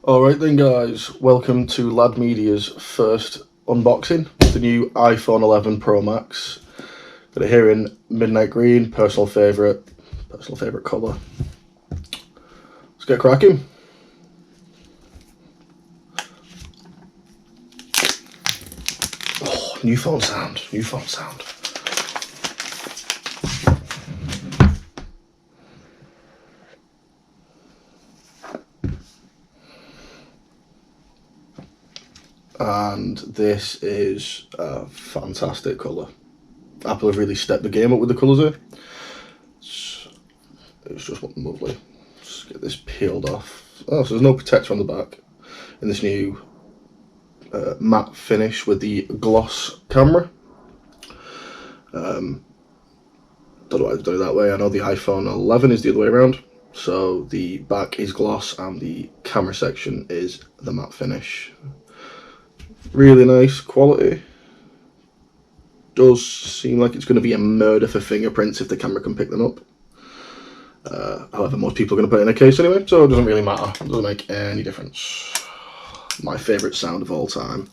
Alright then guys, welcome to LaddMedia's first unboxing of the new iPhone 11 Pro Max. Got it here in midnight green, personal favourite colour. Let's get cracking. Oh, new phone sound. And this is a fantastic colour. Apple have really stepped the game up with the colours here. It's just lovely. Let's get this peeled off. Oh, so there's no protector on the back in this new matte finish with the gloss camera. Don't know why they've done it that way. I know the iPhone 11 is the other way around. So the back is gloss and the camera section is the matte finish. Really nice quality. Does seem like it's going to be a murder for fingerprints if the camera can pick them up. However, most people are going to put it in a case anyway, so it doesn't really matter. It doesn't make any difference. My favourite sound of all time.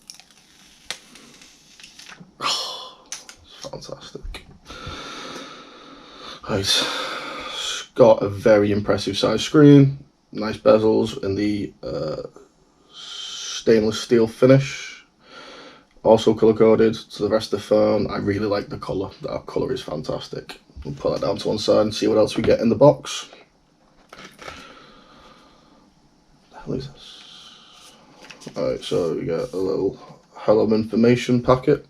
Oh, it's fantastic. Right, it's got a very impressive size screen, nice bezels, and the stainless steel finish. Also colour coded to the rest of the phone. I really like the colour. That colour is fantastic. We'll put that down to one side and see what else we get in the box. What the hell is this? Alright, so we get a little hello information packet.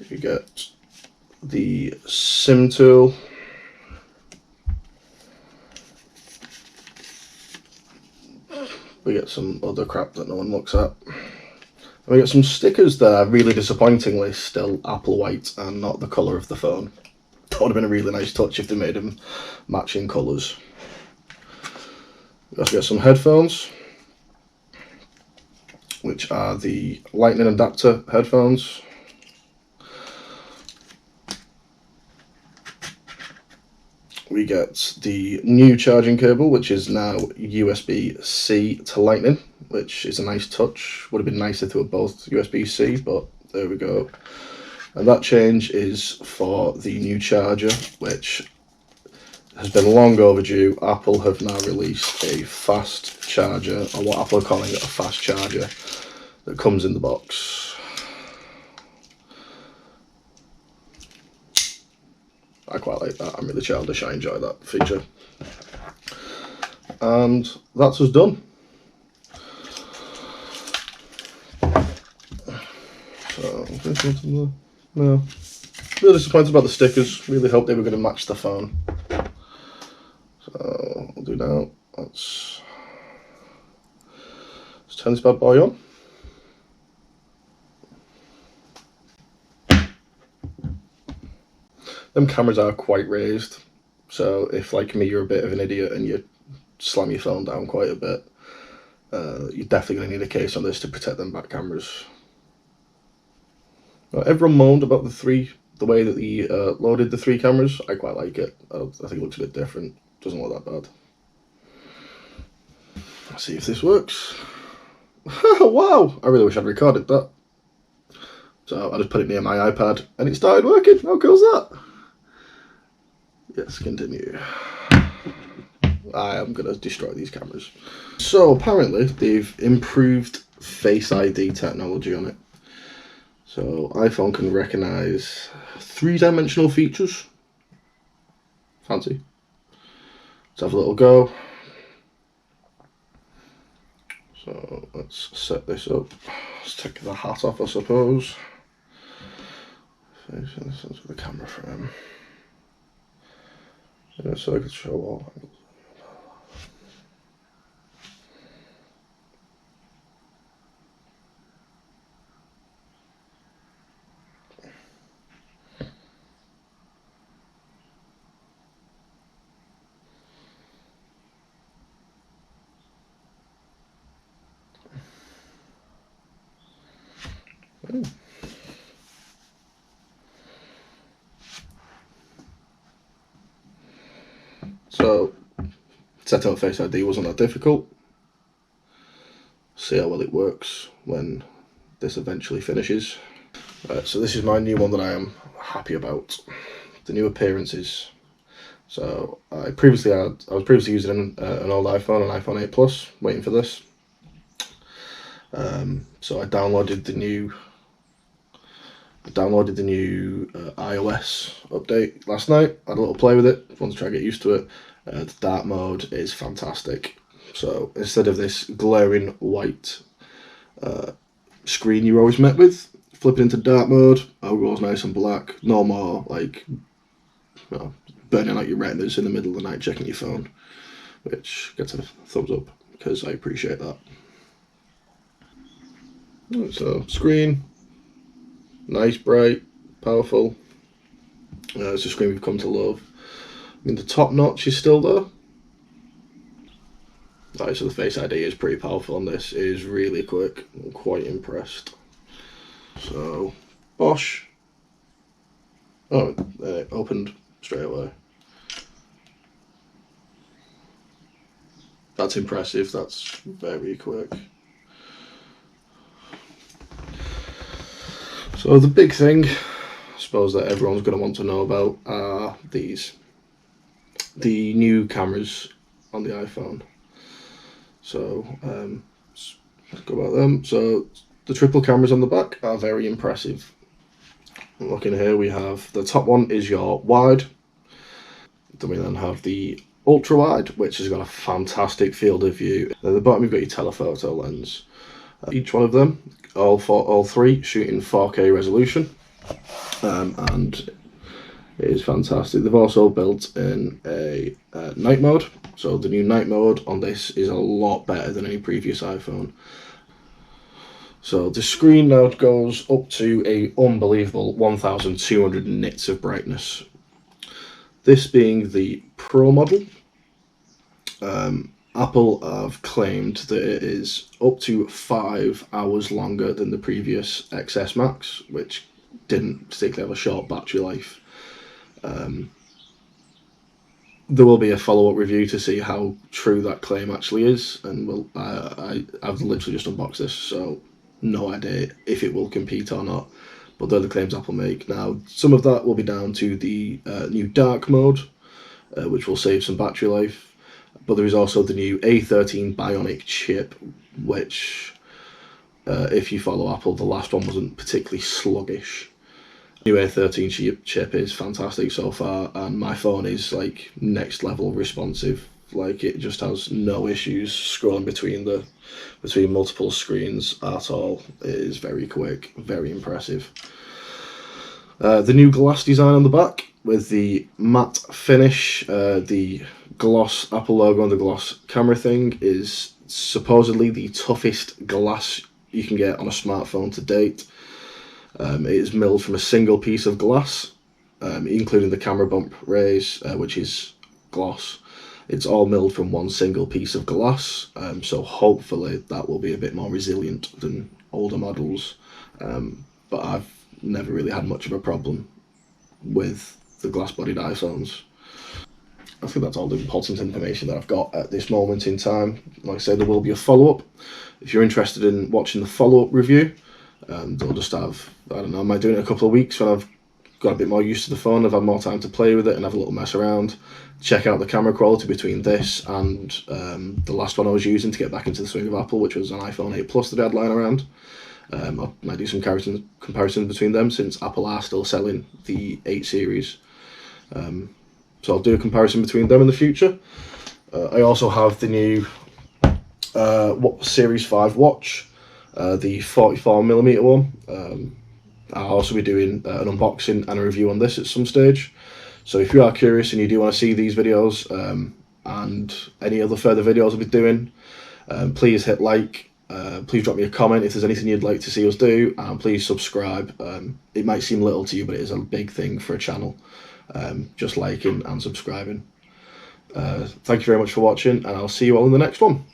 You get the SIM tool. We get some other crap that no one looks at. We get some stickers that are really disappointingly still apple white and not the colour of the phone. That would have been a really nice touch if they made them matching colours. We also get some headphones, which are the lightning adapter headphones. We get the new charging cable, which is now USB-C to lightning, which is a nice touch. Would have been nicer if they were both USB-C, but there we go. And that change is for the new charger, which has been long overdue. Apple have now released a fast charger, or what Apple are calling it, a fast charger, that comes in the box. I quite like that. I'm really childish. I enjoy that feature. And that's us done. So, no. Really disappointed about the stickers. Really hoped they were going to match the phone. So, we'll do now. Let's turn this bad boy on. Them cameras are quite raised, so if, like me, you're a bit of an idiot and you slam your phone down quite a bit, you're definitely going to need a case on this to protect them back cameras. Everyone moaned about the way that he loaded the three cameras. I quite like it. I think it looks a bit different. Doesn't look that bad. Let's see if this works. Wow! I really wish I'd recorded that. So I just put it near my iPad and it started working. How cool is that? Yes, continue. I am going to destroy these cameras. So apparently they've improved Face ID technology on it. So iPhone can recognise three-dimensional features. Fancy. Let's have a little go. So let's set this up. Let's take the hat off, I suppose. Facing this into the camera frame. Yeah, so I could show all angles. So setting up Face ID wasn't that difficult. see how well it works when this eventually finishes. So this is my new one that I am happy about. The new appearances. So I was previously using an old iPhone, an iPhone 8 Plus, waiting for this. So I downloaded the new iOS update last night. Had a little play with it. Want to try to get used to it. The dark mode is fantastic. So instead of this glaring white screen you're always met with, flipping into dark mode, overall's nice and black. No more like burning out your retinas in the middle of the night checking your phone, which gets a thumbs up because I appreciate that. So screen, nice, bright, powerful. It's a screen we've come to love. I mean, the top notch is still there. Right, so the Face ID is pretty powerful on this. It is really quick. I'm quite impressed. So, Bosch. Oh, it opened straight away. That's impressive. That's very quick. So the big thing, I suppose, that everyone's going to want to know about are the new cameras on the iPhone. So let's go about them. So the triple cameras on the back are very impressive. Looking here, we have the top one is your wide. Then we then have the ultra wide, which has got a fantastic field of view. At the bottom, you've got your telephoto lens. Each one of them, all three, shooting 4K resolution, and it is fantastic. They've also built in a night mode, so the new night mode on this is a lot better than any previous iPhone. So the screen now goes up to a unbelievable 1200 nits of brightness. This being the Pro model. Apple have claimed that it is up to 5 hours longer than the previous XS Max, which didn't particularly have a short battery life. There will be a follow-up review to see how true that claim actually is, and I've literally just unboxed this, so no idea if it will compete or not, but they're the claims Apple make. Now, some of that will be down to the new dark mode, which will save some battery life. But there is also the new A13 bionic chip, which, if you follow Apple, the last one wasn't particularly sluggish. New A13 chip is fantastic so far, and my phone is like next level responsive. Like, it just has no issues scrolling between multiple screens at all. It is very quick, very impressive. The new glass design on the back with the matte finish, the gloss Apple logo and the gloss camera thing is supposedly the toughest glass you can get on a smartphone to date. It is milled from a single piece of glass, including the camera bump rays, which is gloss. It's all milled from one single piece of glass, so hopefully that will be a bit more resilient than older models. But I've never really had much of a problem with the glass-bodied iPhones. I think that's all the important information that I've got at this moment in time. Like I said, there will be a follow-up. If you're interested in watching the follow-up review, they'll just have, I don't know, I might do it in a couple of weeks when I've got a bit more used to the phone, I've had more time to play with it and have a little mess around. Check out the camera quality between this and the last one I was using to get back into the swing of Apple, which was an iPhone 8 Plus that I had lying around. I might do some comparisons between them, since Apple are still selling the 8 series. So I'll do a comparison between them in the future. I also have the new Series 5 watch, the 44mm one. I'll also be doing an unboxing and a review on this at some stage. So if you are curious and you do want to see these videos and any other further videos I'll be doing, please hit like. Please drop me a comment if there's anything you'd like to see us do, and please subscribe. It might seem little to you, but it is a big thing for a channel, just liking and subscribing. Thank you very much for watching, and I'll see you all in the next one.